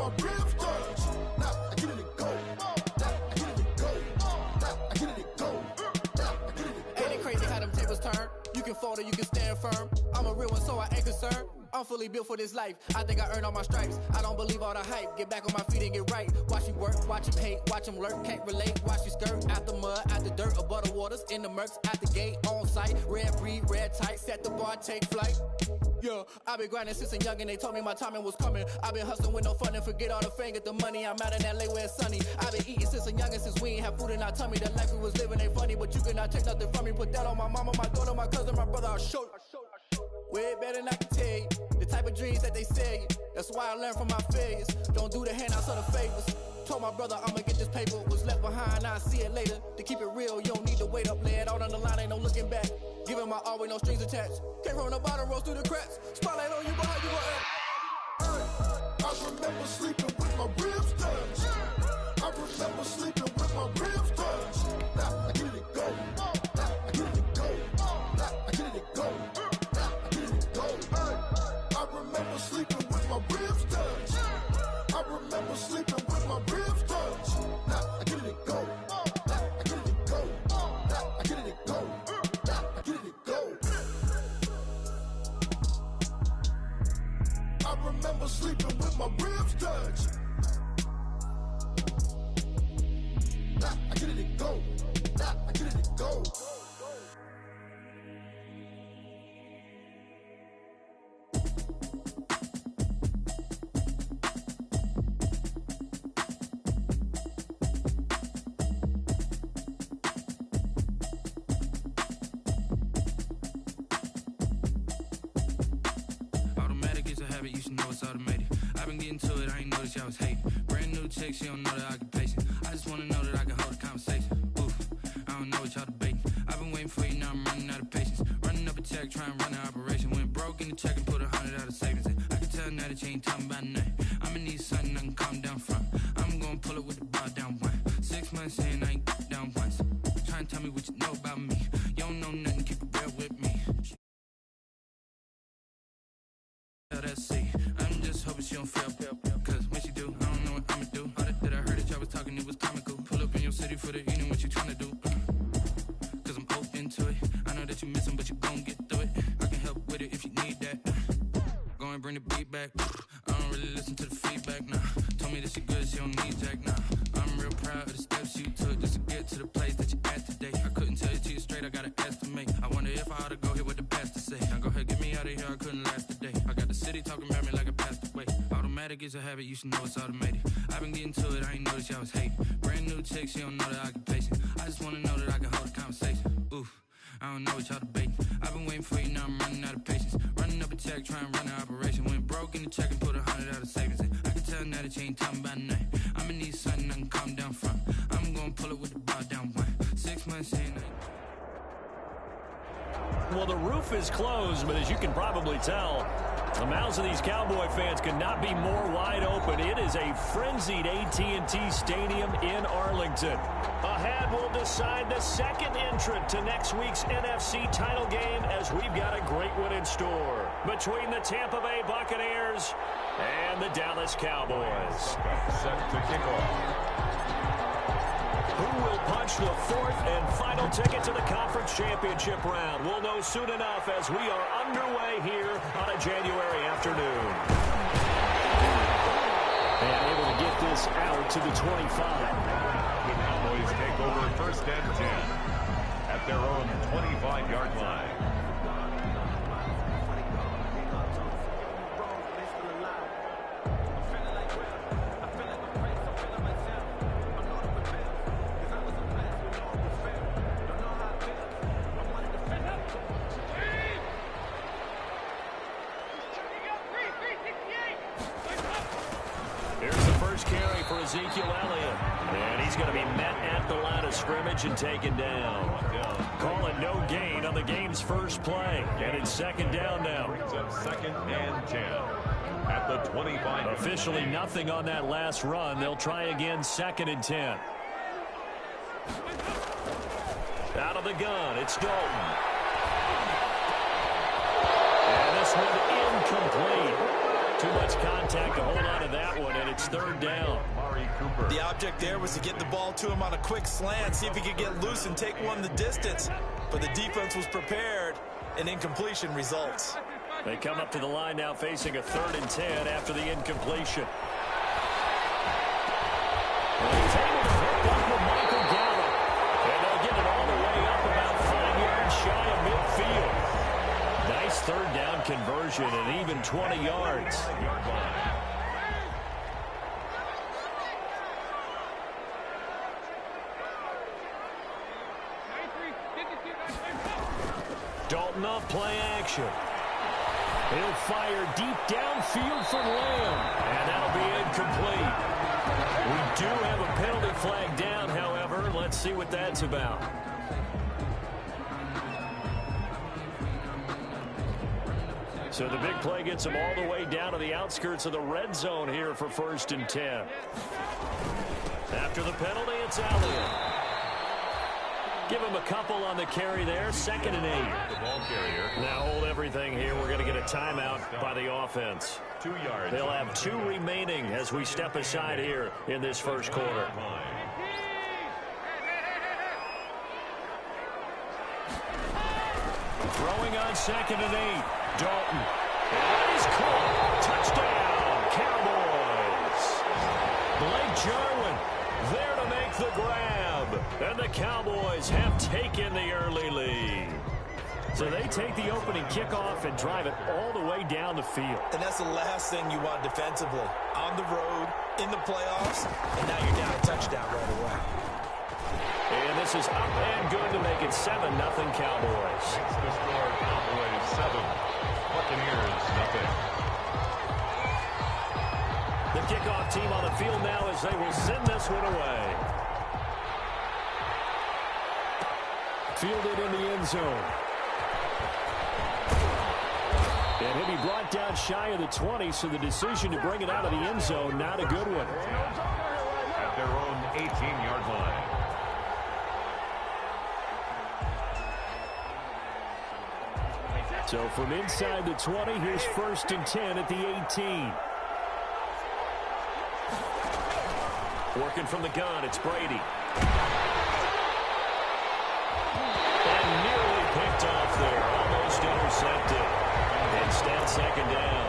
my ribs touch. Now I get it and go. Now I get it and go. Now I get it and go. Now I get it and go. Ain't it crazy how them tables turn? You can fold or you can stand firm. I'm a real one, so I ain't concerned. I'm fully built for this life. I think I earned all my stripes. I don't believe all the hype. Get back on my feet and get right. Watch you work, watch him hate, watch him lurk. Can't relate, watch you skirt. Out the mud, out the dirt, above the waters, in the murks, out the gate, on site. Red breed, red tight, set the bar, take flight. Yeah, I been grinding since a young and they told me my timing was coming. I been hustling with no fun and forget all the fame, get the money. I'm out in LA where it's sunny. I been eating since a young and since we ain't have food in our tummy. The life we was living ain't funny, but you cannot take nothing from me. Put that on my mama, my daughter, my cousin, my brother, I'll show you. Way better than I can tell you. The type of dreams that they sell you. That's why I learned from my failures. Don't do the handouts or the favors. Told my brother I'ma get this paper. Was left behind, I'll see it later. To keep it real, you don't need to wait up. Lay it out on the line, ain't no looking back. Giving my all with no strings attached. Came from the bottom, rose through the cracks. Spotlight on you, but how you gon' act? I remember sleeping with my ribs touched. I remember sleeping with my ribs touched. Now I get it and go. Now I get it and go. Now I get it and go. Now I get it and go. I remember sleeping with my ribs touched. I remember sleeping with my ribs touched. Now I get it and go. Now I get it and go. Now I get it and go. Now I get it and go. I remember sleeping with my ribs touched. Now I get it and go. Now I get it and go. Automatic is a habit, you should know it's automated. I've been getting to it, I ain't noticed y'all was hating. Brand new chick, she don't know the occupation. I just wanna know that I can hold a conversation. Oof, I don't know what y'all debating. I've been waiting for you, now I'm running out of patience. Running up a check, trying to run an operation. Went broke in the check and put 100 out of savings in. I can tell now that you ain't talking about nothing. I'ma need something I can calm down from. I'm gonna pull it with the bar down one. 6 months in, I ain't down once. Try and tell me what you know about me. You don't know nothing, keep it real with me. I'm just hoping she don't fail. Cause when she do, I don't know what I'ma do. All that I heard that y'all was talking, it was comical. Pull up in your city for the evening, what you tryna do? Cause I'm open to it. I know that you missing, but you gon' get through it. I can help with it if you need that. Go and bring the beat back. I don't really listen to the feedback, nah. Told me that she good, she don't need jack, nah. I'm real proud of the steps you took just to get to the place that you at today. I couldn't tell you to you straight, I gotta estimate. I wonder if I ought to go here with the best to say. Now go ahead, get me out of here, I couldn't last today. I got the city talking about me like I passed away. Automatic is a habit, you should know it's automated. I've been getting to it, I ain't noticed y'all was hating. Brand new chick, she don't know the occupation. I just wanna know that I can hold a conversation. Oof, I don't know what y'all debating. I've been waiting for you, now I'm running out of patience. Running up a check, trying to run an operation. Went broke in the check and put 100 out of savings in. I can tell now that you ain't talking about nothing. I'ma need something I can calm down from. I'm gonna pull it with the bar down one. 6 months in, Well, the roof is closed, but as you can probably tell, the mouths of these Cowboy fans could not be more wide open. It is a frenzied AT&T Stadium in Arlington. Ahead, we'll decide the second entrant to next week's NFC title game as we've got a great one in store between the Tampa Bay Buccaneers and the Dallas Cowboys. Set to kick off. Who will punch the fourth and final ticket to the conference championship round? We'll know soon enough as we are underway here on a January afternoon. And able to get this out to the 25. The Cowboys take over first and 10 at their own 25-yard line. Ezekiel Elliott. And he's going to be met at the line of scrimmage and taken down. Calling no gain on the game's first play. And it's second down now. Brings up second and 10 at the 25. Officially nothing on that last run. They'll try again second and 10. Out of the gun, it's Dalton. And this one incomplete. Too much contact to hold on to that one, and it's third down. The object there was to get the ball to him on a quick slant, see if he could get loose and take one the distance. But the defense was prepared, and incompletion results. They come up to the line now facing a 3rd and 10 after the incompletion. And he's able to hook up with Michael Gallup. And they'll get it all the way up about 5 yards shy of midfield. Nice 3rd down conversion and even 20 yards. Dalton off play action. He'll fire deep downfield for Lamb, and that'll be incomplete. We do have a penalty flag down, however. Let's see what that's about. So the big play gets him all the way down to the outskirts of the red zone here for 1st and 10. After the penalty, it's Elliott. Give him a couple on the carry there. 2nd and 8. The ball carrier. Now hold everything here. We're going to get a timeout by the offense. 2 yards. They'll have 2 remaining as we step aside here in this first quarter. Throwing on 2nd and 8. Dalton. And he's caught. Touchdown, Cowboys. Blake Jarwin there to make the grab. And the Cowboys have taken the early lead. So they take the opening kickoff and drive it all the way down the field. And that's the last thing you want defensively. On the road, in the playoffs, and now you're down a touchdown right away. And this is up and good to make it 7-0 Cowboys. It's the score, Cowboys 7, Buccaneers 0. The kickoff team on the field now as they will send this one away. Fielded in the end zone. And he'll be brought down shy of the 20, so the decision to bring it out of the end zone, not a good one. At their own 18-yard line. So from inside the 20, here's 1st and 10 at the 18. Working from the gun, it's Brady. And nearly picked off there, almost intercepted. Instead, 2nd down.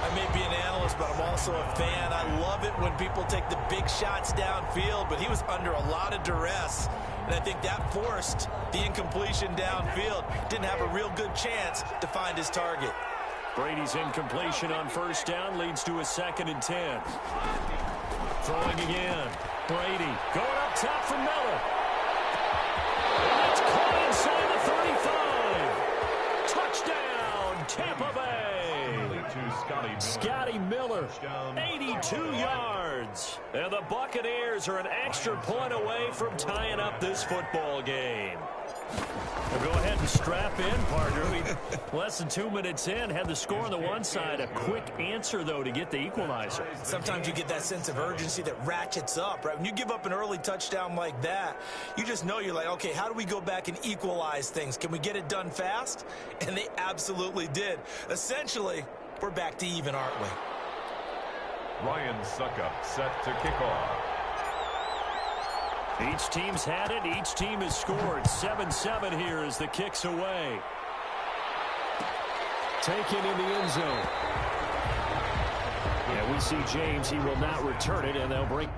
I may be an analyst, but I'm also a fan. I love it when people take the big shots downfield, but he was under a lot of duress. And I think that forced the incompletion downfield. Didn't have a real good chance to find his target. Brady's incompletion on 1st down leads to a 2nd and 10. Throwing again. Brady going up top for Miller. And it's caught inside the 35. Touchdown, Tampa Bay. Scotty Miller, 82 yards. And the Buccaneers are an extra point away from tying up this football game. We'll go ahead and strap in, partner. Less than 2 minutes in, had the score on the one side. A quick answer, though, to get the equalizer. Sometimes you get that sense of urgency that ratchets up, right? When you give up an early touchdown like that, you just know you're like, okay, how do we go back and equalize things? Can we get it done fast? And they absolutely did. Essentially, we're back to even, aren't we? Ryan Suckup set to kick off. Each team's had it. Each team has scored. 7-7 here as the kick's away. Taken in the end zone. Yeah, we see James. He will not return it, and they'll bring...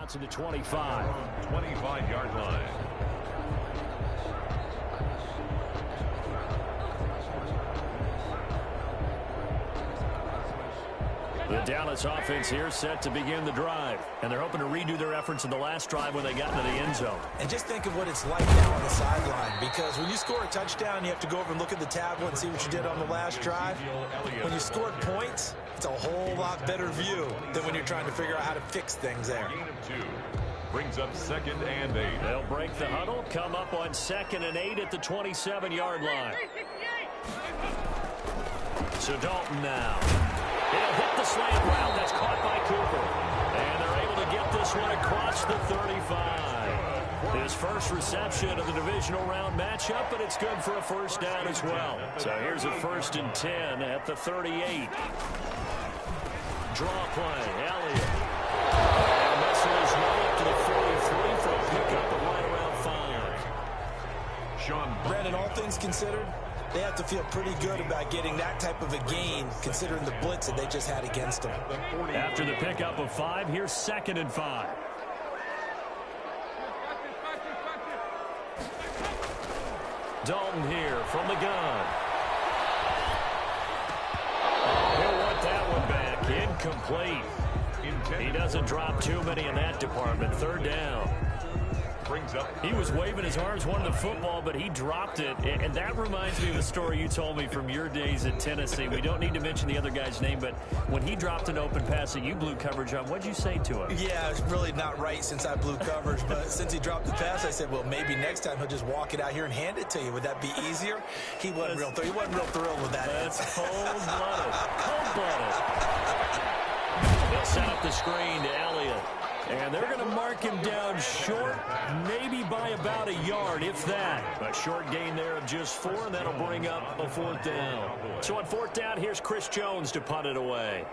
out to the 25. 25-yard line. The Dallas offense here set to begin the drive. And they're hoping to redo their efforts in the last drive when they got into the end zone. And just think of what it's like now on the sideline. Because when you score a touchdown, you have to go over and look at the tablet and see what you did on the last drive. When you scored points, it's a whole lot better view than when you're trying to figure out how to fix things there. Gain of 2. Brings up 2nd and 8. They'll break the huddle, come up on 2nd and 8 at the 27-yard line. So Dalton now. He'll hit the slant route. That's caught by Cooper. And they're able to get this one across the 35. His first reception of the divisional round matchup, but it's good for a first down as well. So here's a 1st and 10 at the 38. Draw play. Elliott. And muscle his way up to the 43 for a pickup of right around 5. Brandon, all things considered, they have to feel pretty good about getting that type of a gain, considering the blitz that they just had against them. After the pickup of 5, here's 2nd and 5. Dalton here from the gun. He'll want that one back. Incomplete. He doesn't drop too many in that department. 3rd down. He was waving his arms, wanting the football, but he dropped it. And that reminds me of a story you told me from your days at Tennessee. We don't need to mention the other guy's name, but when he dropped an open pass that you blew coverage on, what did you say to him? Yeah, it's really not right since I blew coverage, but since he dropped the pass, I said, well, maybe next time he'll just walk it out here and hand it to you. Would that be easier? He wasn't real thrilled with that. That's cold-blooded. Cold-blooded. They'll set up the screen to Elliott. And they're going to mark him down short, maybe by about a yard, if that. A short gain there of just 4, and that'll bring up a 4th down. So on 4th down, here's Chris Jones to punt it away.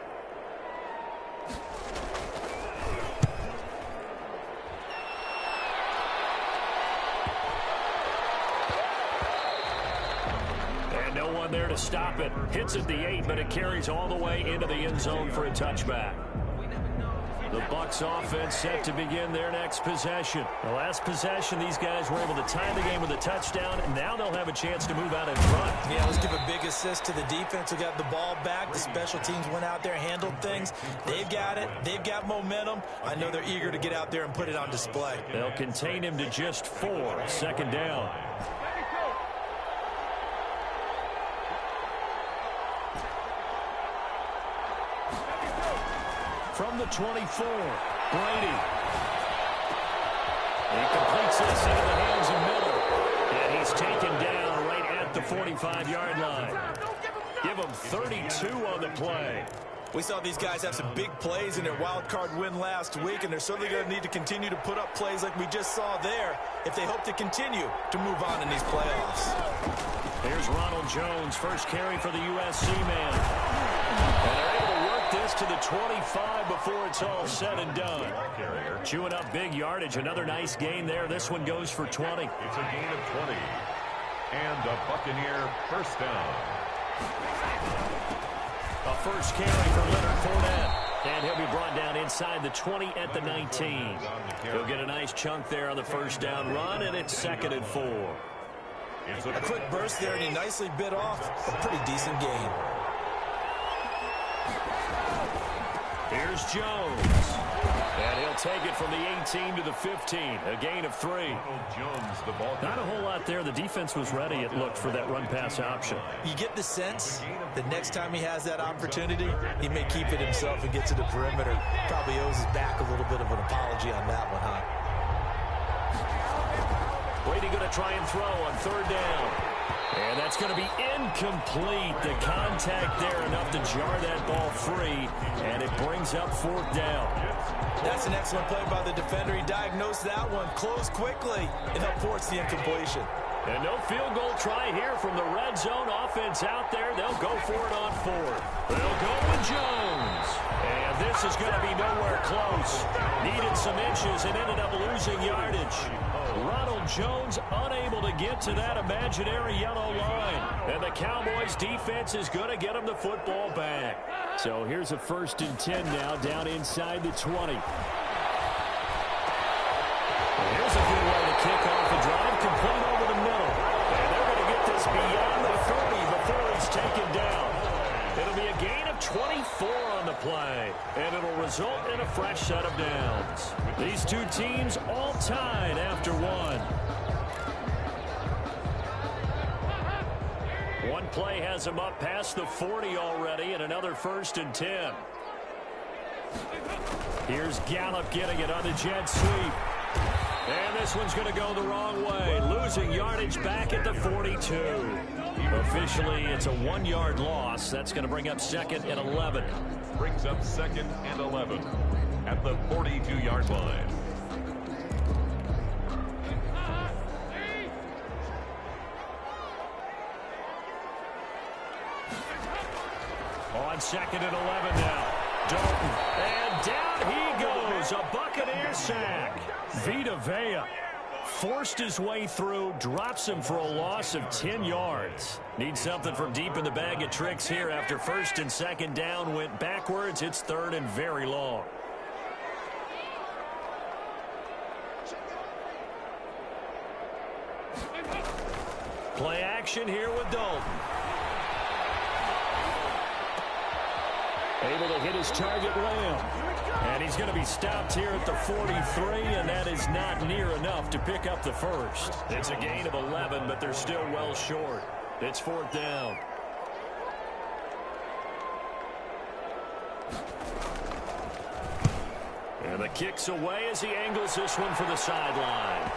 And no one there to stop it. Hits at the 8, but it carries all the way into the end zone for a touchback. The Bucs offense set to begin their next possession. The last possession, these guys were able to tie the game with a touchdown, and now they'll have a chance to move out in front. Yeah, let's give a big assist to the defense who got the ball back. The special teams went out there, handled things. They've got it. They've got momentum. I know they're eager to get out there and put it on display. They'll contain him to just 4. 2nd down. From the 24, Brady. He completes this into the hands of Miller. And he's taken down right at the 45-yard line. Give him 32 on the play. We saw these guys have some big plays in their wild card win last week, and they're certainly going to need to continue to put up plays like we just saw there if they hope to continue to move on in these playoffs. Here's Ronald Jones, first carry for the USC man. And they're able to work this to the 25 before it's all said and done. Chewing up big yardage. Another nice gain there. This one goes for 20. It's a gain of 20. And a Buccaneer first down. A first carry for Leonard Fournette. And he'll be brought down inside the 20 at the 19. He'll get a nice chunk there on the first down run, and it's 2nd and 4. A quick burst there, and he nicely bit off a pretty decent gain. Here's Jones. And he'll take it from the 18 to the 15. A gain of 3. Not a whole lot there. The defense was ready, it looked, for that run-pass option. You get the sense that next time he has that opportunity, he may keep it himself and get to the perimeter. Probably owes his back a little bit of an apology on that one, huh? Brady going to try and throw on 3rd down. And that's going to be incomplete. The contact there enough to jar that ball free. And it brings up 4th down. That's an excellent play by the defender. He diagnosed that one, closed quickly, and helped force the incompletion. And no field goal try here from the red zone offense out there. They'll go for it on 4th. They'll go with Jones. And this is going to be nowhere close. Needed some inches and ended up losing yardage. Ronald Jones unable to get to that imaginary yellow line. And the Cowboys defense is going to get him the football back. So here's a 1st and 10 now down inside the 20. 4 on the play, and it'll result in a fresh set of downs. These two teams all tied after 1. One play has them up past the 40 already, and another 1st and 10. Here's Gallup getting it on the jet sweep. And this one's going to go the wrong way, losing yardage back at the 42. Officially, it's a 1-yard loss. That's going to bring up 2nd and 11. Brings up 2nd and 11 at the 42-yard line. On 2nd and 11 now. Dalton, and down he goes. A Buccaneer sack. Vita Vea forced his way through, drops him for a loss of 10 yards. Needs something from deep in the bag of tricks here after 1st and 2nd down went backwards. It's 3rd and very long. Play action here with Dalton. Able to hit his target, Lamb. And he's going to be stopped here at the 43, and that is not near enough to pick up the 1st. It's a gain of 11, but they're still well short. It's 4th down. And the kick's away as he angles this one for the sideline.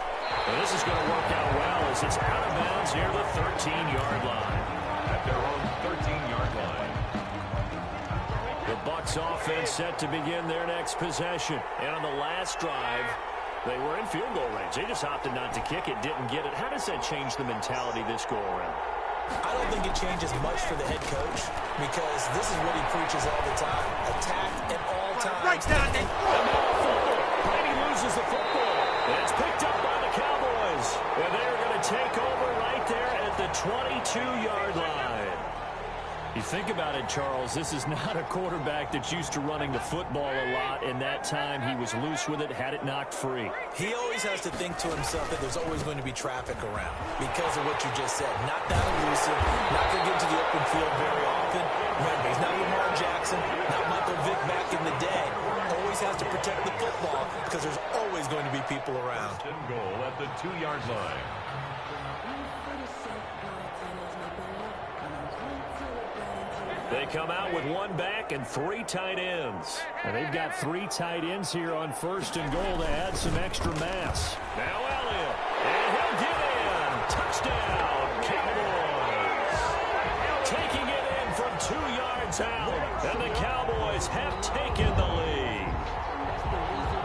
And this is going to work out well as it's out of bounds near the 13-yard line. At their own 13-yard line. The Bucs offense set to begin their next possession. And on the last drive, they were in field goal range. They just opted not to kick it, didn't get it. How does that change the mentality this go-around? I don't think it changes much for the head coach because this is what he preaches all the time. Attack at all times. Breaks down. And Brady loses the football. And it's picked up by the Cowboys. And they're going to take over right there at the 22-yard line. You think about it, Charles, this is not a quarterback that's used to running the football a lot, and that time he was loose with it, had it knocked free. He always has to think to himself that there's always going to be traffic around because of what you just said. Not that elusive, not going to get to the open field very often. Remember, he's not Lamar Jackson, not Michael Vick back in the day. Always has to protect the football because there's always going to be people around. Goal at the 2-yard line. They come out with 1 back and 3 tight ends. And they've got 3 tight ends here on 1st and goal to add some extra mass. Now Elliott, and he'll get in. Touchdown, Cowboys. Taking it in from 2 yards out. And the Cowboys have taken the lead.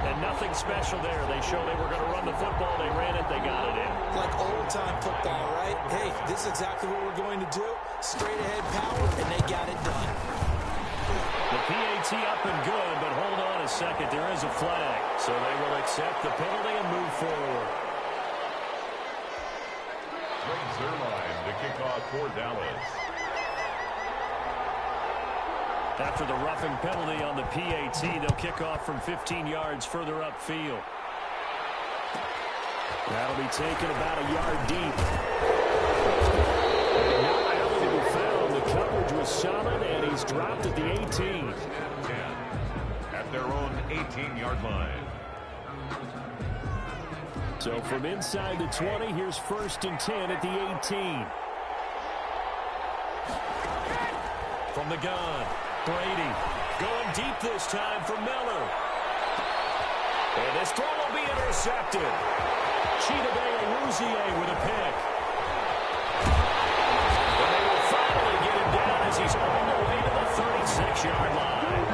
And nothing special there. They showed they were going to run the football. They ran it. They got it in. Like old-time football, right? Hey, this is exactly what we're going to do. Straight ahead power, and they got it done. The PAT up and good, but hold on a second. There is a flag. So they will accept the penalty and move forward. Greg Zuerlein to kick off for Dallas. After the roughing penalty on the PAT, they'll kick off from 15 yards further upfield. That'll be taken about a yard deep. And now Elliott found. The coverage was solid, and he's dropped at the 18. 10 at their own 18-yard line. So from inside the 20, here's 1st and 10 at the 18. From the gun, Brady going deep this time for Miller. And this throw will be intercepted. Chidobe with a pick. And they will finally get him down as he's on the way to the 36-yard line.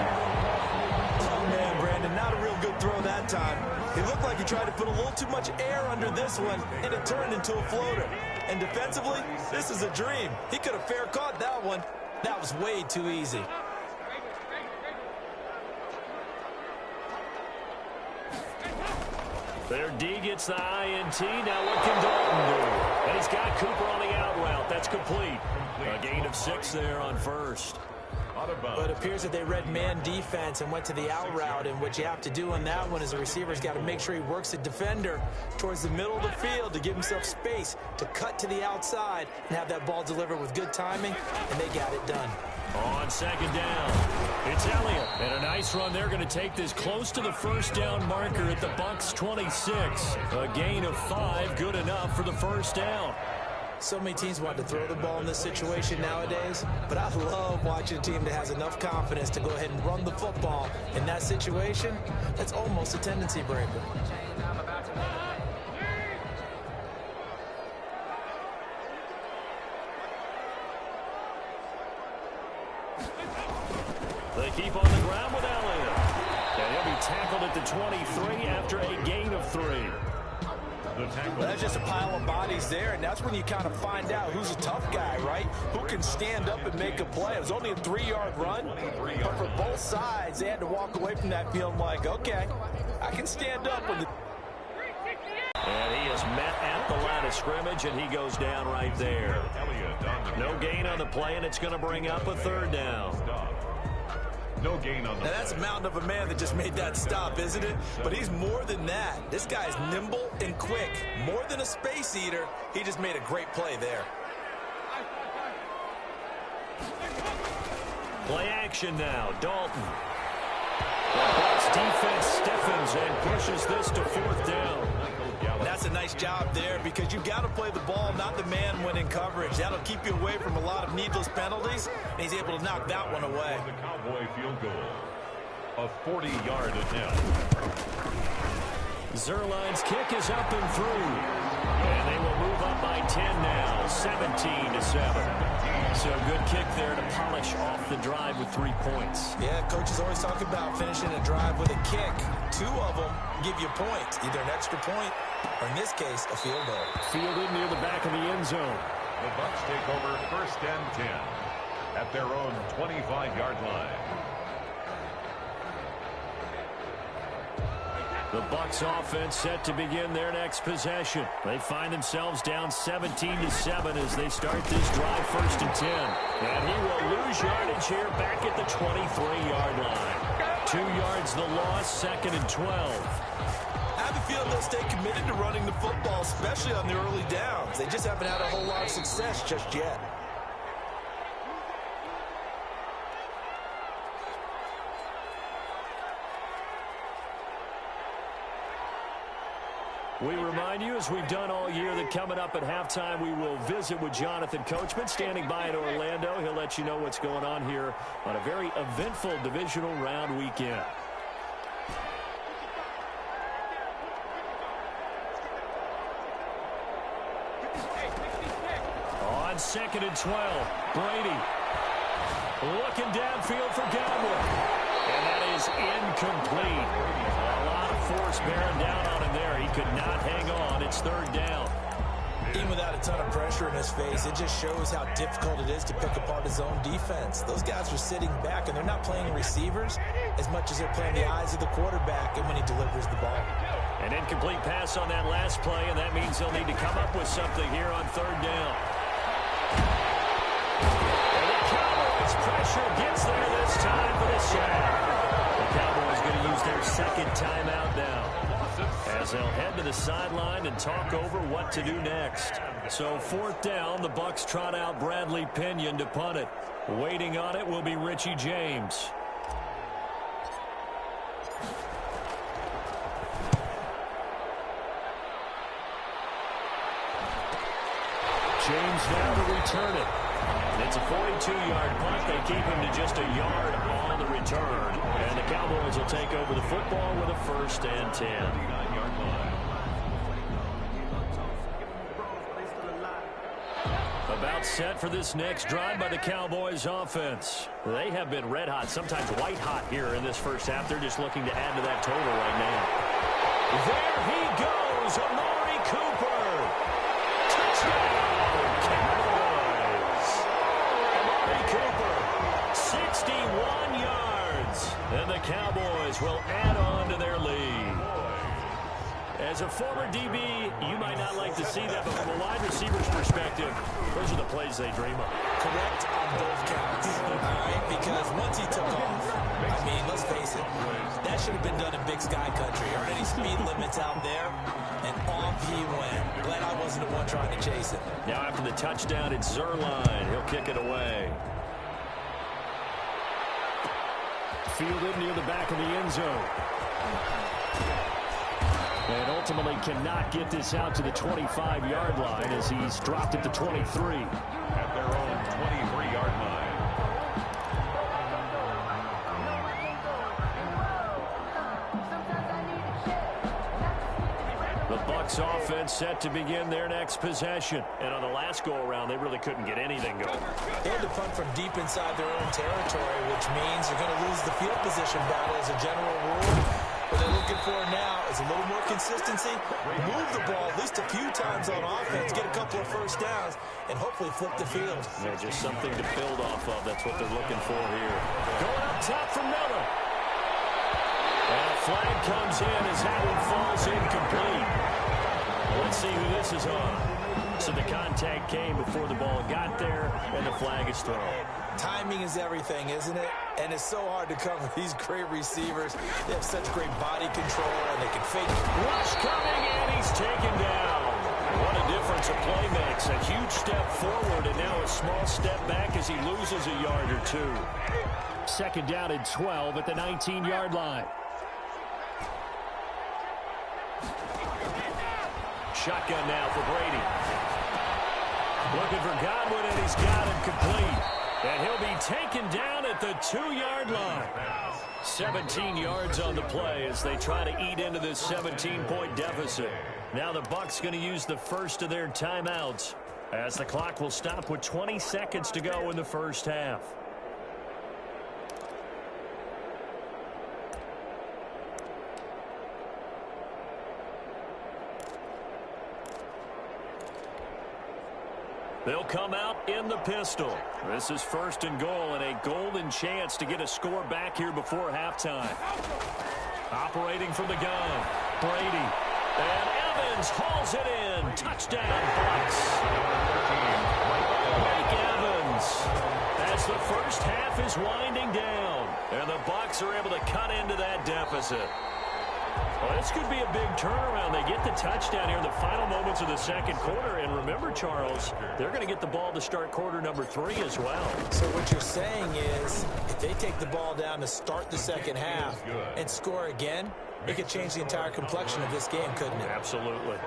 Oh, man, Brandon, not a real good throw that time. It looked like he tried to put a little too much air under this one, and it turned into a floater. And defensively, this is a dream. He could have fair caught that one. That was way too easy. Their D gets the INT. Now what can Dalton do? And he's got Cooper on the out route. That's complete. A gain of 6 there on 1st. Out of bounds. But it appears that they read man defense and went to the out route, and what you have to do on that one is the receiver's got to make sure he works the defender towards the middle of the field to give himself space to cut to the outside and have that ball delivered with good timing, and they got it done. On second down, it's Elliott. And a nice run. They're going to take this close to the first down marker at the Bucs 26. A gain of 5, good enough for the first down. So many teams want to throw the ball in this situation nowadays, but I love watching a team that has enough confidence to go ahead and run the football. In that situation, that's almost a tendency breaker. They keep on the ground with Elliott. And he'll be tackled at the 23 after a gain of 3. That's just a pile of bodies there, and that's when you kind of find out who's a tough guy, right? Who can stand up and make a play. It was only a 3-yard run, but for both sides, they had to walk away from that feeling like, okay, I can stand up when the... And he is met at the line of scrimmage, and he goes down right there. No gain on the play, and it's going to bring up a third down. No gain on the Now, that's a mountain of a man that just made that stop, isn't it? But he's more than that. This guy's nimble and quick. More than a space eater, he just made a great play there. Play action now. Dalton. The Bucs defense stiffens and pushes this to fourth down. That's a nice job there because you've got to play the ball, not the man when in coverage. That'll keep you away from a lot of needless penalties, and he's able to knock that one away. The Cowboy field goal. A 40-yard attempt. Zerline's kick is up and through. And they will move up by 10 now, 17-7. So good kick there to polish off the drive with 3 points. Yeah, coaches always talk about finishing a drive with a kick. 2 of them give you points, either an extra point or, in this case, a field goal. Fielded near the back of the end zone. The Bucs take over first and 10 at their own 25-yard line. The Bucs offense set to begin their next possession. They find themselves down 17-7 as they start this drive first and 10. And he will lose yardage here back at the 23-yard line. 2 yards the loss, second and 12. I have a feeling they'll stay committed to running the football, especially on the early downs. They just haven't had a whole lot of success just yet. We remind you, as we've done all year, that coming up at halftime, we will visit with Jonathan Coachman, standing by in Orlando. He'll let you know what's going on here on a very eventful divisional round weekend. On second and 12, Brady looking downfield for Godwin. And that is incomplete. A lot of force bearing down on him there. He could not hang on. It's third down. Even without a ton of pressure in his face, it just shows how difficult it is to pick apart his own defense. Those guys are sitting back, and they're not playing receivers as much as they're playing the eyes of the quarterback and when he delivers the ball. An incomplete pass on that last play, and that means they'll need to come up with something here on third down. And the Cowboys pressure gets there this time for the sack. The Cowboys going to use their second timeout now, as they'll head to the sideline and talk over what to do next. So fourth down, the Bucs trot out Bradley Pinion to punt it. Waiting on it will be Richie James. James now to return it. It's a 42-yard punt. They keep him to just a yard on the return. And the Cowboys will take over the football with a first and 10. About set for this next drive by the Cowboys offense. They have been red hot, sometimes white hot here in this first half. They're just looking to add to that total right now. There he goes, Amari Cooper. Touchdown, Cowboys. Amari Cooper, 61 yards. And the Cowboys will add on to their lead. As a former DB, you might not like to see that, but from a wide receiver's perspective, those are the plays they dream of. correct on both counts, all right? Because once he took off, I mean, let's face it, that should have been done in Big Sky country. Aren't any speed limits out there? And off he went. Glad I wasn't the one trying to chase him. Now after the touchdown, it's Zerline. He'll kick it away. Fielded near the back of the end zone. And ultimately cannot get this out to the 25-yard line as he's dropped at the 23. At their own 23-yard line. The Bucs offense set to begin their next possession. And on the last go-around, they really couldn't get anything going. They had to punt from deep inside their own territory, which means they're going to lose the field position battle as a general rule. What they're looking for now is a little more consistency, move the ball at least a few times on offense, get a couple of first downs, and hopefully flip the field. Yeah, just something to build off of. That's what they're looking for here. Going up top for Miller. And a flag comes in as that one falls incomplete. Let's see who this is on. So the contact came before the ball got there, and the flag is thrown. Timing is everything, isn't it? And it's so hard to cover these great receivers. They have such great body control, and they can fake. Rush coming, and he's taken down. What a difference a play makes. A huge step forward, and now a small step back as he loses a yard or two. Second down and 12 at the 19-yard line. Shotgun now for Brady. Looking for Godwin, and he's got him complete. And he'll be taken down at the 2-yard line. 17 yards on the play as they try to eat into this 17-point deficit. Now the Bucs going to use the first of their timeouts as the clock will stop with 20 seconds to go in the first half. They'll come out in the pistol. This is first and goal and a golden chance to get a score back here before halftime. Operating from the gun, Brady. And Evans hauls it in. Touchdown, Bucs. Mike Evans. As the first half is winding down. And the Bucs are able to cut into that deficit. Well, this could be a big turnaround. They get the touchdown here in the final moments of the second quarter. And remember, Charles, they're going to get the ball to start quarter number 3 as well. So what you're saying is if they take the ball down to start the second half and score again, it could change the entire complexion of this game, couldn't it? Absolutely.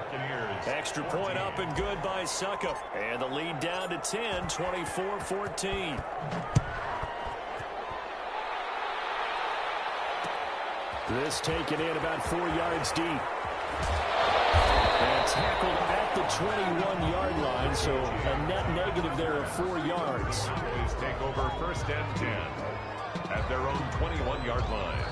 Extra point up and good by Suckup. And the lead down to 10, 24-14. This taken in about 4 yards deep. And tackled at the 21-yard line, so a net negative there of 4 yards. Boys take over first and 10 at their own 21-yard line.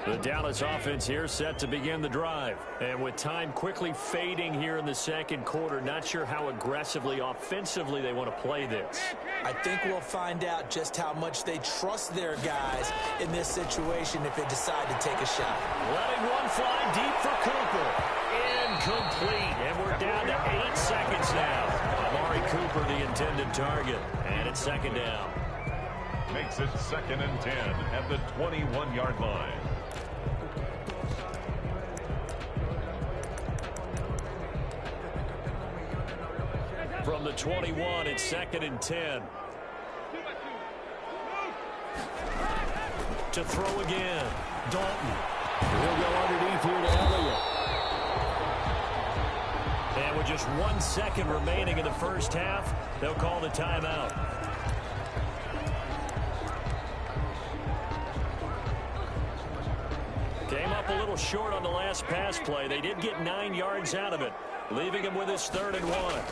The Dallas offense here set to begin the drive. And with time quickly fading here in the second quarter, not sure how aggressively, offensively they want to play this. I think we'll find out just how much they trust their guys in this situation if they decide to take a shot. Letting one fly deep for Cooper. Incomplete. And we're down to 8 seconds now. Amari Cooper, the intended target. And it's second down. Makes it second and 10 at the 21-yard line. From the 21, it's second and 10. To throw again, Dalton. He'll go underneath here to Elliott. And with just 1 second remaining in the first half, they'll call the timeout. Came up a little short on the last pass play. They did get 9 yards out of it, leaving him with his 3rd and 1.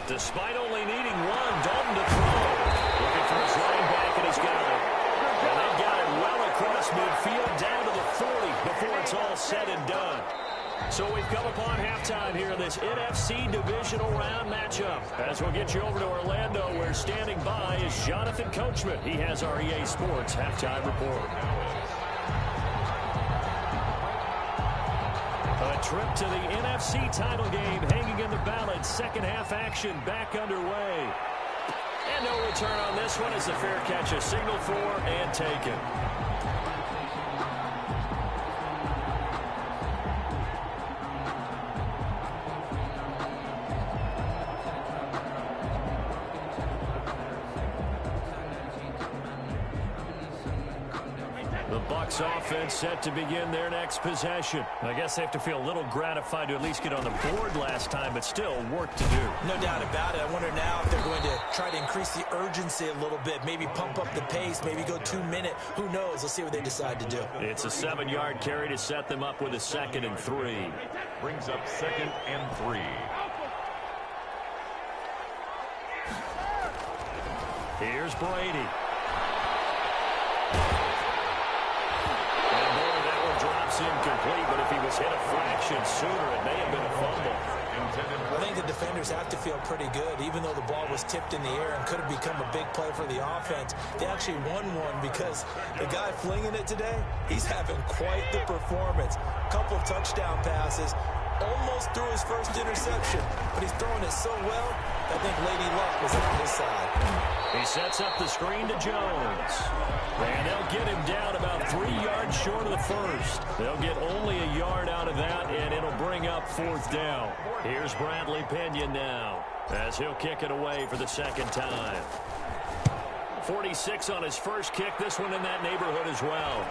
Despite only needing 1, Dalton to throw. Looking for his running back, and he's got it. And they've got it well across midfield down to the 40 before it's all said and done. So we've come upon halftime here in this NFC Divisional Round matchup. As we'll get you over to Orlando, where standing by is Jonathan Coachman. He has our EA Sports Halftime Report. trip to the NFC title game hanging in the balance. Second half action back underway. And no return on this one as the fair catch is signaled for and taken. Bucs offense set to begin their next possession. I guess they have to feel a little gratified to at least get on the board last time, but still work to do. No doubt about it. I wonder now if they're going to try to increase the urgency a little bit, maybe pump up the pace, maybe go 2 minute. Who knows? Let's see what they decide to do. It's a 7-yard carry to set them up with a 2nd and 3. Brings up 2nd and 3. Here's Brady. Incomplete, but if he was hit a fraction sooner, it may have been a fumble. I think the defenders have to feel pretty good, even though the ball was tipped in the air and could have become a big play for the offense. They actually won one because the guy flinging it today, he's having quite the performance. Couple of touchdown passes, almost threw his first interception, but he's throwing it so well, I think Lady Luck was on his side. He sets up the screen to Jones. And they'll get him down about 3 yards short of the first. They'll get only a yard out of that, and it'll bring up 4th down. Here's Bradley Pinion now as he'll kick it away for the 2nd time. 46 on his first kick. This one in that neighborhood as well.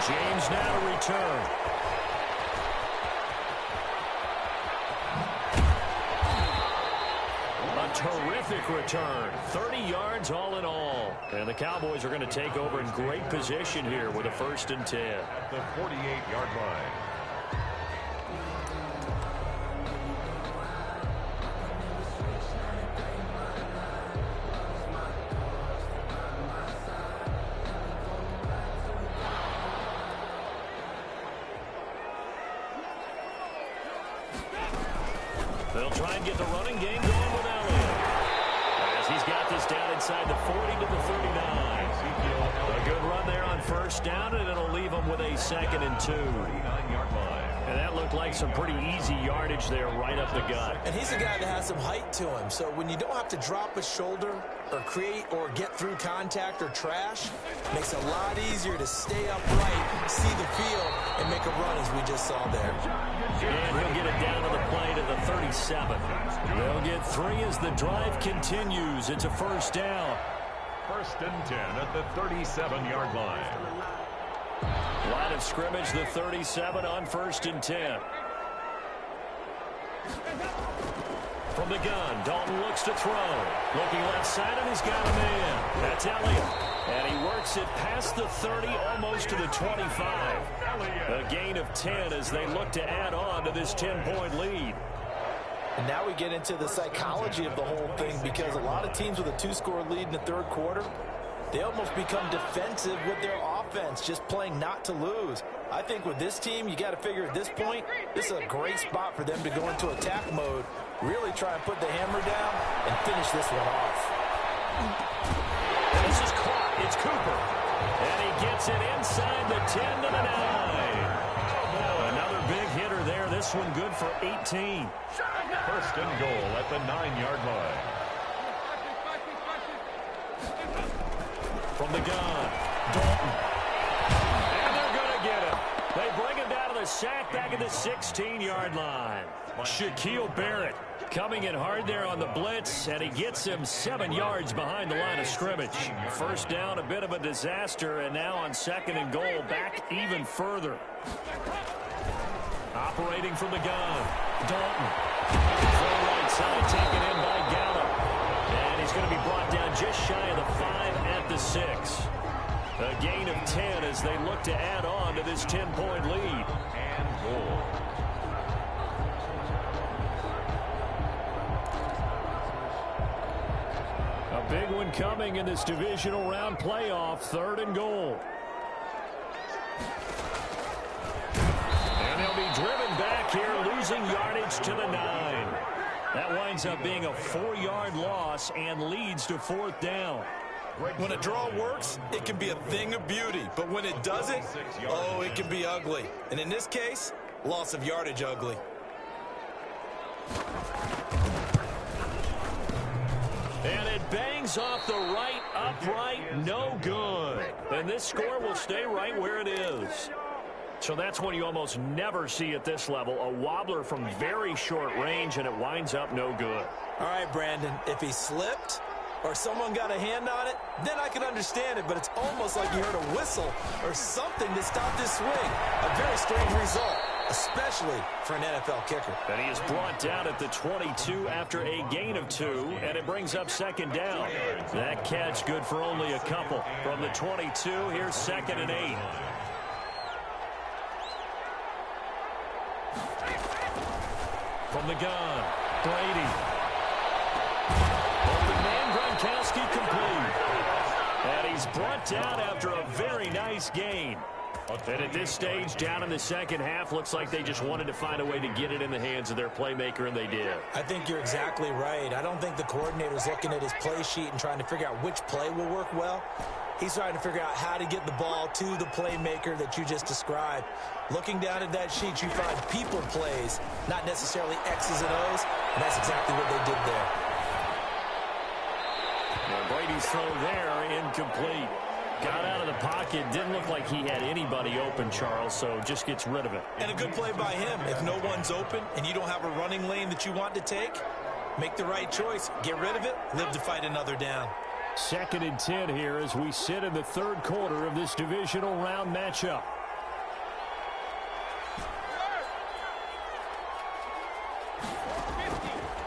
James now to return. Terrific return. 30 yards all in all. And the Cowboys are going to take over in great position here with a 1st and 10. At the 48-yard line. They'll try and get the running game going with Elliott. As he's got this down inside the 40 to the 39. A good run there on 1st down, and it'll leave them with a 2nd and 2. 39-yard line. And that looked like some pretty easy yardage there right up the gut. And he's a guy that has some height to him, so when you don't have to drop a shoulder or create or get through contact or trash, it makes it a lot easier to stay upright, see the field, and make a run as we just saw there. And he'll get it down to the play to the 37. They'll get 3 as the drive continues. It's a 1st down. 1st and 10 at the 37-yard line. Line of scrimmage, the 37 on 1st and 10. From the gun, Dalton looks to throw. Looking left side, and he's got a man. That's Elliott. And he works it past the 30, almost to the 25. A gain of 10 as they look to add on to this 10-point lead. And now we get into the psychology of the whole thing, because a lot of teams with a 2-score lead in the 3rd quarter, they almost become defensive with their offense, just playing not to lose. I think with this team, you got to figure at this point, this is a great spot for them to go into attack mode, really try and put the hammer down and finish this one off. And this is caught. It's Cooper. And he gets it inside the 10 to the 9. Another big hitter there. This one good for 18. 1st and goal at the 9-yard line. From the gun, Dalton. And they're going to get him. They bring him down to the sack back at the 16-yard line. Shaquille Barrett coming in hard there on the blitz, and he gets him 7 yards behind the line of scrimmage. 1st down, a bit of a disaster, and now on 2nd and goal, back even further. Operating from the gun, Dalton. Full right side, taken in by Gallup. And he's going to be brought down just shy of the 5 at the 6. A gain of 10 as they look to add on to this 10-point lead. And goal. A big one coming in this divisional round playoff, 3rd and goal. And they'll be driven back here, losing yardage to the 9. That winds up being a 4-yard loss and leads to 4th down. When a draw works, it can be a thing of beauty. But when it doesn't, oh, it can be ugly. And in this case, Loss of yardage ugly. And it bangs off the right upright, no good. And this score will stay right where it is. So that's one you almost never see at this level. A wobbler from very short range, and it winds up no good. All right, Brandon, if he slipped or someone got a hand on it, then I can understand it, but it's almost like you heard a whistle or something to stop this swing. A very strange result, especially for an NFL kicker. And he is brought down at the 22 after a gain of 2, and it brings up second down. That catch good for only a couple. From the 22, here's 2nd and 8. From the gun, Brady. Open man, Gronkowski complete. And he's brought down after a very nice gain. And at this stage, down in the second half, looks like they just wanted to find a way to get it in the hands of their playmaker, and they did. I think you're exactly right. I don't think the coordinator's looking at his play sheet and trying to figure out which play will work well. He's trying to figure out how to get the ball to the playmaker that you just described. Looking down at that sheet, you find people plays, not necessarily X's and O's, and that's exactly what they did there. Well, Brady's throw there, incomplete. Got out of the pocket, didn't look like he had anybody open, Charles, so just gets rid of it. And a good play by him. If no one's open and you don't have a running lane that you want to take, make the right choice. Get rid of it, live to fight another down. 2nd and 10 here as we sit in the 3rd quarter of this divisional round matchup.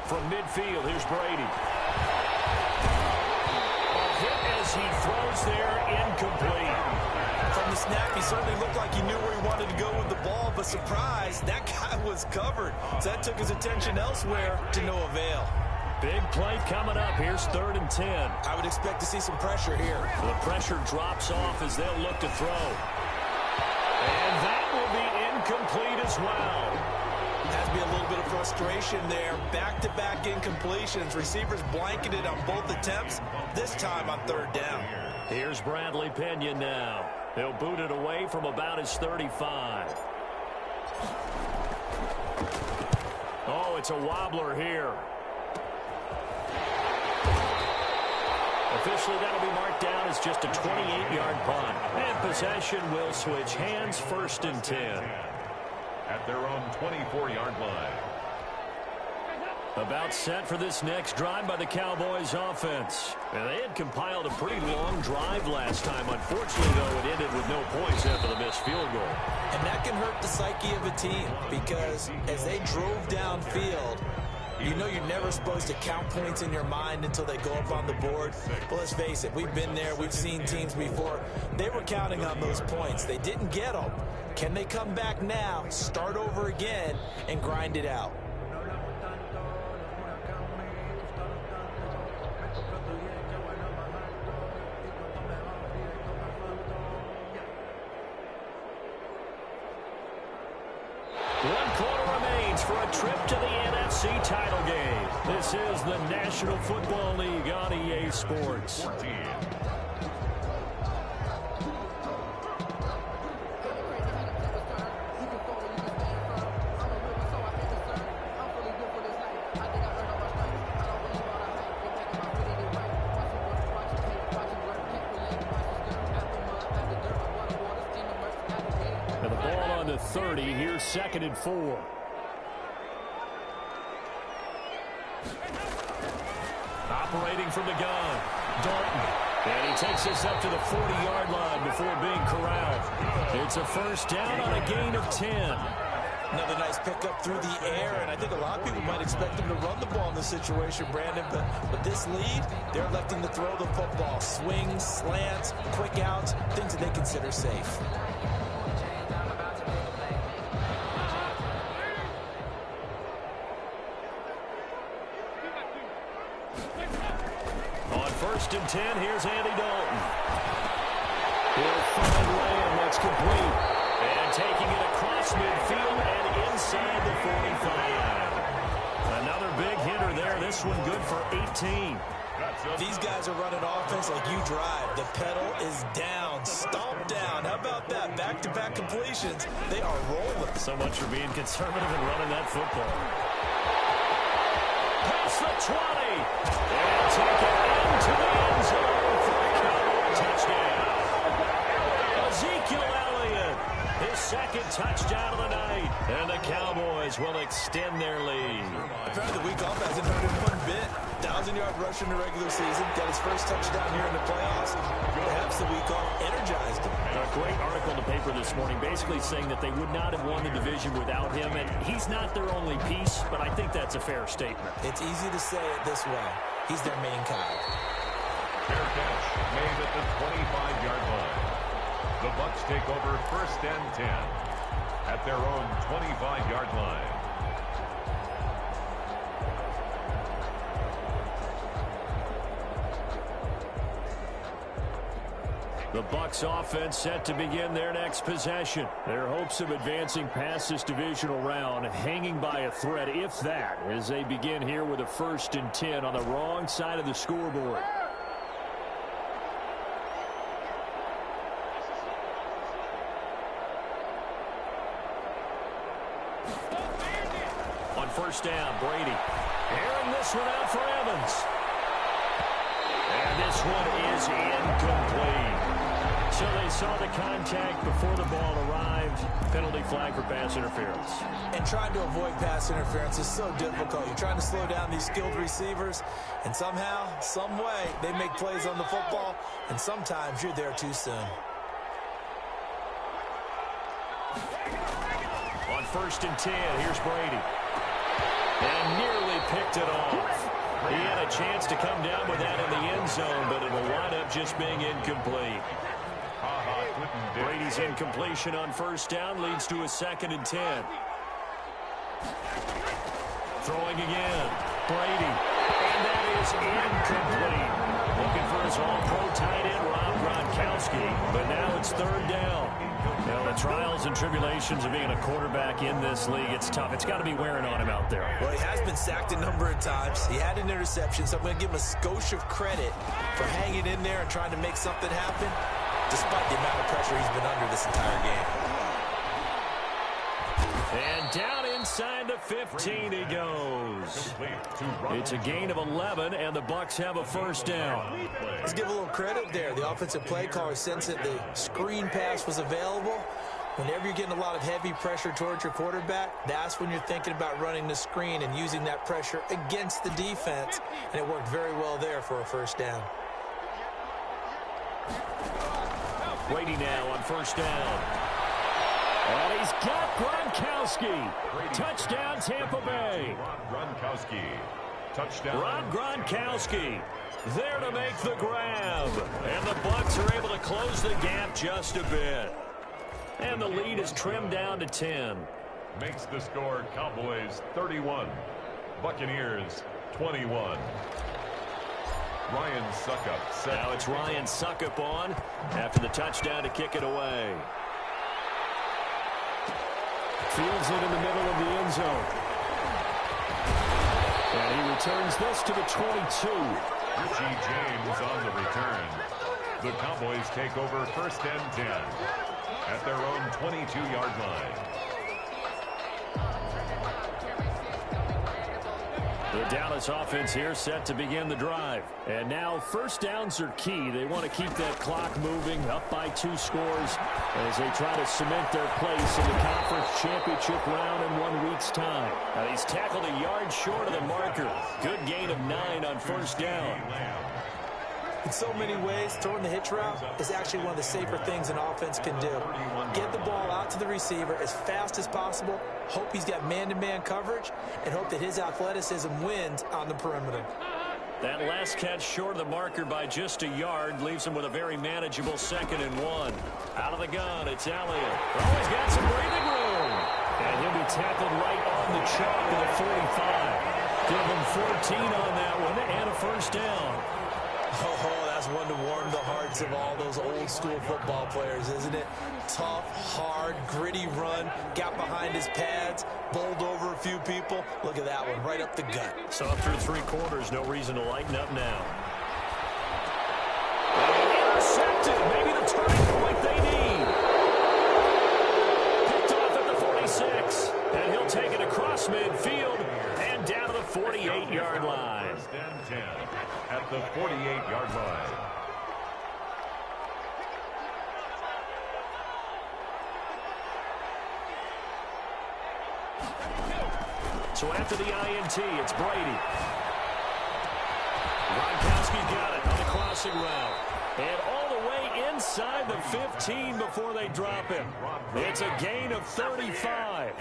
From midfield, here's Brady. A hit as he throws there, incomplete. From the snap, he certainly looked like he knew where he wanted to go with the ball, but surprise, that guy was covered. So that took his attention elsewhere to no avail. Big play coming up. Here's 3rd and 10. I would expect to see some pressure here. The pressure drops off as they'll look to throw. And that will be incomplete as well. Has to be a little bit of frustration there. Back-to-back incompletions. Receivers blanketed on both attempts, this time on 3rd down. Here's Bradley Pinion now. He'll boot it away from about his 35. Oh, it's a wobbler here. Officially, that'll be marked down as just a 28-yard punt. And possession will switch hands, 1st and 10. At their own 24-yard line. About set for this next drive by the Cowboys offense. And they had compiled a pretty long drive last time. Unfortunately, though, it ended with no points after the missed field goal. And that can hurt the psyche of a team because as they drove downfield, you know you're never supposed to count points in your mind until they go up on the board. But let's face it, we've been there. We've seen teams before. They were counting on those points. They didn't get them. Can they come back now, start over again, and grind it out? For a trip to the NFC title game. This is the National Football League on EA Sports. 14. And the ball on the 30. Here's 2nd and 4. Operating from the gun, Dalton. And he takes this up to the 40-yard line before being corralled. It's a 1st down on a gain of 10. Another nice pickup through the air, and I think a lot of people might expect him to run the ball in this situation, Brandon, but with this lead, they're electing to throw the football. Swings, slants, quick outs, things that they consider safe. On 1st and 10, here's Andy Dalton. He'll find Lamb, that's complete. And taking it across midfield and inside the 45. Another big hitter there, this one good for 18. These guys are running offense like you drive. The pedal is down, stomp down. How about that? Back-to-back completions. They are rolling. So much for being conservative and running that football. Past the 20. And take it into the end zone for a Cowboy touchdown. Ezekiel Elliott, his second touchdown of the night. And the Cowboys will extend their lead. Apparently the week off hasn't hurt him one bit. 1,000-yard rush in the regular season. Got his first touchdown here in the playoffs. Perhaps the week off energized him. A great article in the paper this morning basically saying that they would not have won the division without him. And he's not their only piece, but I think that's a fair statement. It's easy to say it this way. He's their main guy. Fair catch made at the 25-yard line. The Bucs take over 1st and 10 at their own 25-yard line. The Bucs offense set to begin their next possession. Their hopes of advancing past this divisional round hanging by a thread, if that, as they begin here with a 1st and 10 on the wrong side of the scoreboard. On 1st down, Brady. Airing this one out for Evans. And this one is incomplete. So they saw the contact before the ball arrived. Penalty flag for pass interference. And trying to avoid pass interference is so difficult. You're trying to slow down these skilled receivers, and somehow, some way, they make plays on the football, and sometimes you're there too soon. On 1st and 10, here's Brady. And nearly picked it off. He had a chance to come down with that in the end zone, but it'll wind up just being incomplete. Brady's incompletion on 1st down leads to a 2nd and 10. Throwing again. Brady. And that is incomplete. Looking for his all-pro tight end, Rob Gronkowski. But now it's 3rd down. Now, the trials and tribulations of being a quarterback in this league, it's tough. It's got to be wearing on him out there. Well, he has been sacked a number of times. He had an interception, so I'm going to give him a skosh of credit for hanging in there and trying to make something happen, despite the amount of pressure he's been under this entire game. And down inside the 15 he goes. It's a gain of 11, and the Bucs have a 1st down. Let's give a little credit there. The offensive play caller sensed that the screen pass was available. Whenever you're getting a lot of heavy pressure towards your quarterback, that's when you're thinking about running the screen and using that pressure against the defense, and it worked very well there for a 1st down. Brady now on 1st down. And he's got Gronkowski. Touchdown, Tampa Bay. Gronkowski. Touchdown. Rob Gronkowski there to make the grab. And the Bucs are able to close the gap just a bit. And the lead is trimmed down to 10. Makes the score Cowboys 31. Buccaneers 21. Ryan Suckup set. Now it's Ryan Suckup on after the touchdown to kick it away. Fields it in the middle of the end zone. And he returns this to the 22. Richie James on the return. The Cowboys take over 1st and 10 at their own 22-yard line. The Dallas offense here set to begin the drive. And now 1st downs are key. They want to keep that clock moving, up by 2 scores as they try to cement their place in the conference championship round in 1 week's time. Now he's tackled a yard short of the marker. Good gain of 9 on 1st down. In so many ways, throwing the hitch route is actually one of the safer things an offense can do. Get the ball out to the receiver as fast as possible, hope he's got man-to-man coverage, and hope that his athleticism wins on the perimeter. That last catch short of the marker by just a yard leaves him with a very manageable 2nd and 1. Out of the gun, it's Elliott. Oh, he's got some breathing room. And he'll be tackled right on the chalk of the 45. Give him 14 on that one and a 1st down. Oh, that's one to warm the hearts of all those old school football players, isn't it? Tough, hard, gritty run, got behind his pads, bowled over a few people. Look at that one, right up the gut. So through 3 quarters, no reason to lighten up now. 10 at the 48-yard line. So after the INT, it's Brady. Gronkowski got it on the crossing route. And all the way inside the 15 before they drop him. It's a gain of 35.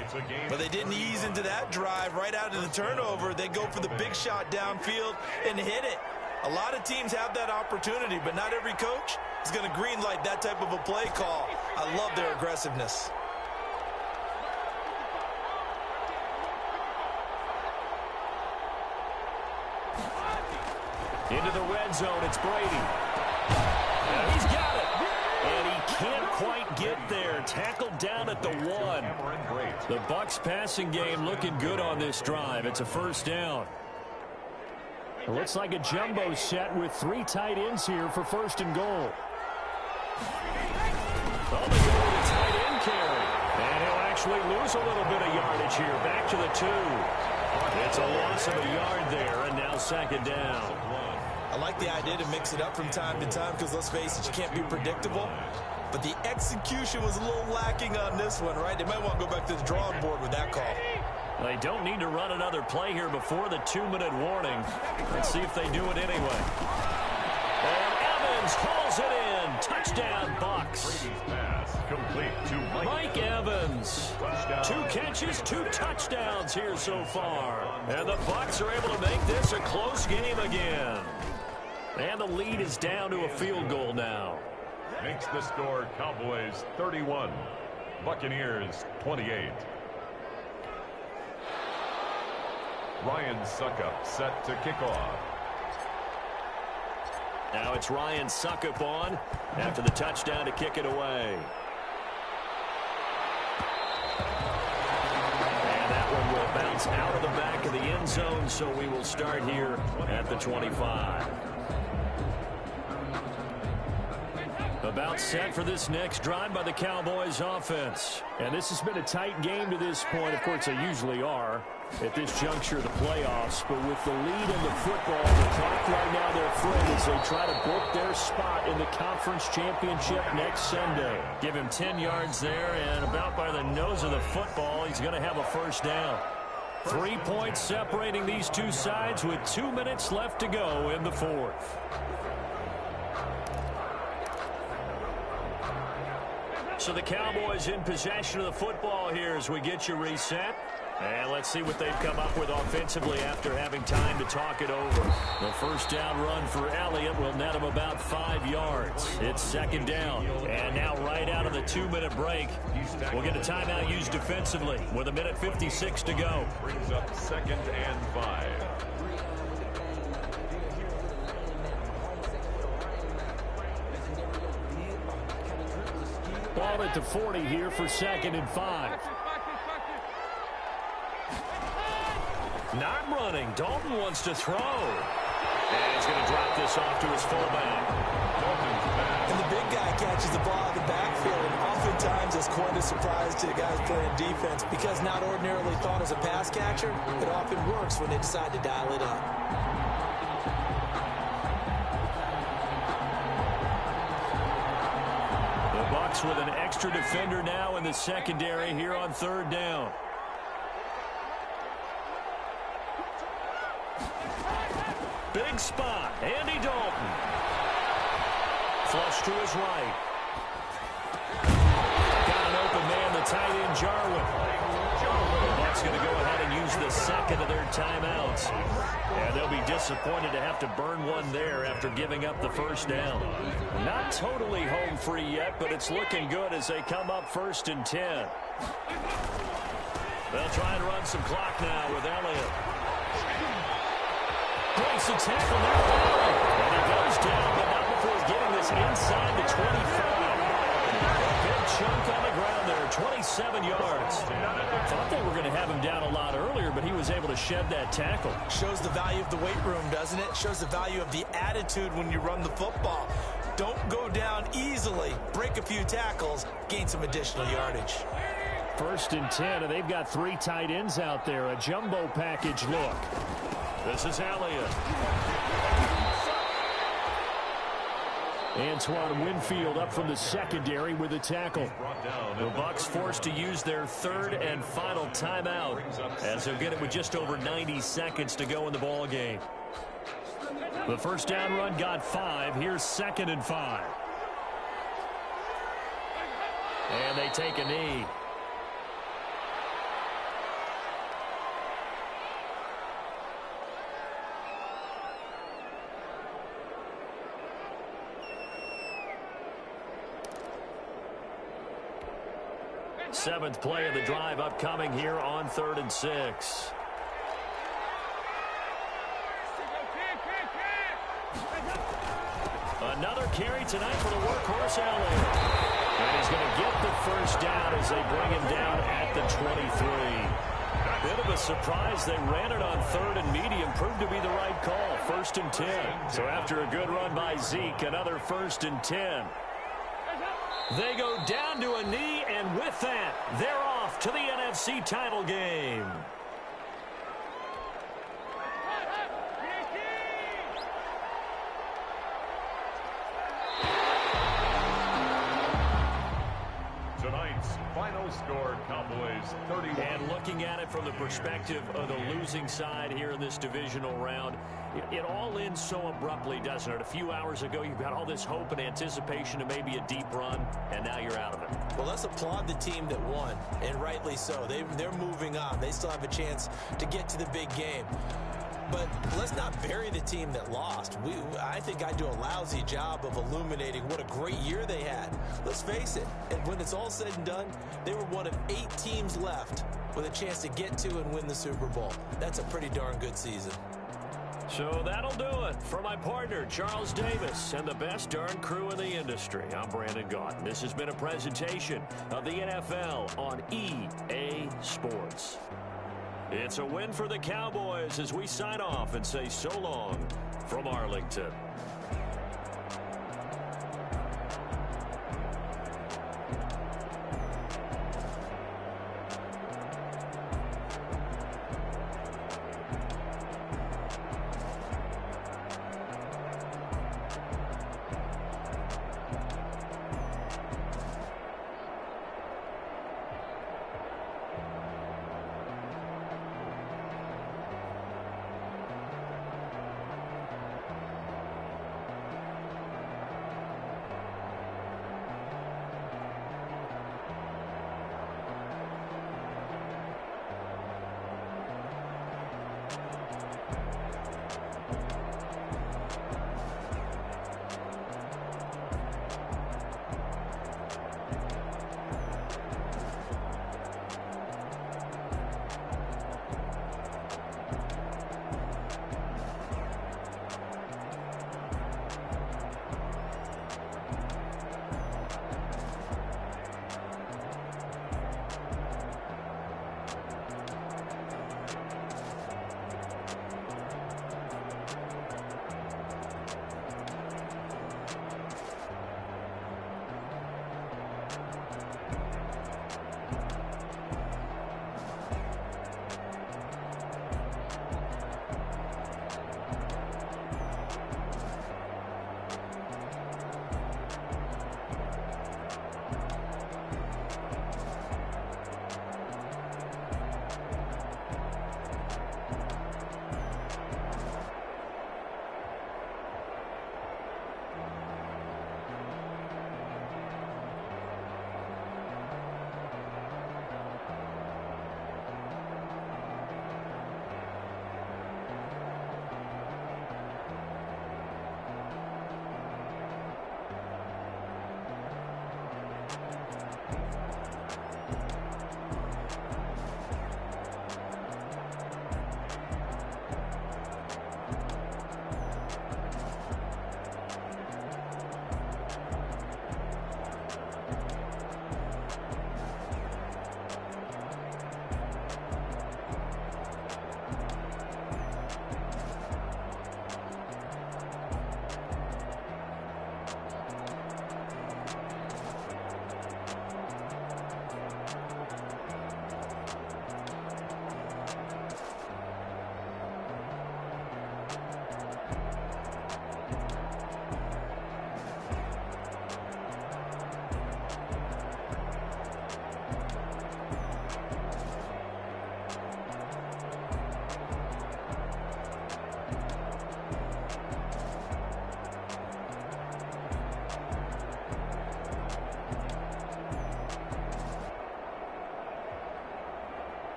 But they didn't ease into that drive right out of the turnover. They go for the big shot downfield and hit it. A lot of teams have that opportunity, but not every coach is going to greenlight that type of a play call. I love their aggressiveness. Into the red zone, it's Brady. And he's got it. And he can't quite get there. Tackled down at the 1. The Bucs passing game looking good on this drive. It's a first down. It looks like a jumbo set with 3 tight ends here for first and goal. Oh, they go with a tight end carry. And he'll actually lose a little bit of yardage here. Back to the 2. It's a loss of a yard there, and now second down. I like the idea to mix it up from time to time because, let's face it, you can't be predictable. But the execution was a little lacking on this one, right? They might want to go back to the drawing board with that call. They don't need to run another play here before the 2-minute warning. Let's see if they do it anyway. And Evans hauls it in. Touchdown, Bucs. Complete to Mike Evans. 2 catches, 2 touchdowns here so far. And the Bucs are able to make this a close game again. And the lead is down to a field goal now. Makes the score Cowboys 31, Buccaneers 28. Ryan Suckup set to kick off. Now it's Ryan Suckup on after the touchdown to kick it away. And that one will bounce out of the back of the end zone, so we will start here at the 25. About set for this next drive by the Cowboys offense. And this has been a tight game to this point. Of course, they usually are at this juncture of the playoffs. But with the lead in the football, the clock right now their friend as they try to book their spot in the conference championship next Sunday. Give him 10 yards there, and about by the nose of the football, he's going to have a first down. 3 points separating these two sides with 2 minutes left to go in the fourth. So the Cowboys in possession of the football here as we get you reset. And let's see what they've come up with offensively after having time to talk it over. The first down run for Elliott will net him about 5 yards. It's second down. And now right out of the 2-minute break, we'll get a timeout used defensively with 1:56 to go. Brings up 2nd and 5. Ball at the 40 here for 2nd and 5. Not running. Dalton wants to throw. And he's going to drop this off to his fullback. And the big guy catches the ball in the backfield, and oftentimes it's quite a surprise to the guys playing defense because not ordinarily thought as a pass catcher, it often works when they decide to dial it up. With an extra defender now in the secondary here on 3rd down. Big spot. Andy Dalton. Flush to his right. Got an open man, the tight end, Jarwin. That's going to go ahead and use the second of their timeouts. And they'll be disappointed to have to burn one there after giving up the first down. Not totally home free yet, but it's looking good as they come up 1st and 10. They'll try and run some clock now with Elliott. Breaks the tackle now. And he goes down, but not before getting this inside the 25. Big chunk on the ground there, 27 yards. Thought they were going to have him down a lot earlier, but he was able to shed that tackle. Shows the value of the weight room, doesn't it? Shows the value of the attitude when you run the football. Don't go down easily. Break a few tackles, gain some additional yardage. 1st and 10, and they've got 3 tight ends out there. A jumbo package look. This is Elliott. Antoine Winfield up from the secondary with a tackle. The Bucs forced to use their third and final timeout as they'll get it with just over 90 seconds to go in the ball game. The first down run got 5. Here's 2nd and 5. And they take a knee. Seventh play of the drive upcoming here on 3rd and 6. Another carry tonight for the workhorse Elliott. And he's going to get the first down as they bring him down at the 23. Bit of a surprise. They ran it on 3rd and medium. Proved to be the right call. 1st and 10. So after a good run by Zeke, another 1st and 10. They go down to a knee, and with that, they're off to the NFC title game. Tonight's final score, Cowboys 31. And looking at it from the perspective of the losing side here in this divisional round, it all ends so abruptly, doesn't it? A few hours ago, you've got all this hope and anticipation to maybe a deep run, and now you're out of it. Well, let's applaud the team that won, and rightly so. They're moving on. They still have a chance to get to the big game. But let's not bury the team that lost. I think I do a lousy job of illuminating what a great year they had. Let's face it, and when it's all said and done, they were one of 8 teams left with a chance to get to and win the Super Bowl. That's a pretty darn good season. So that'll do it. For my partner, Charles Davis, and the best darn crew in the industry, I'm Brandon Gaudin. This has been a presentation of the NFL on EA Sports. It's a win for the Cowboys as we sign off and say so long from Arlington.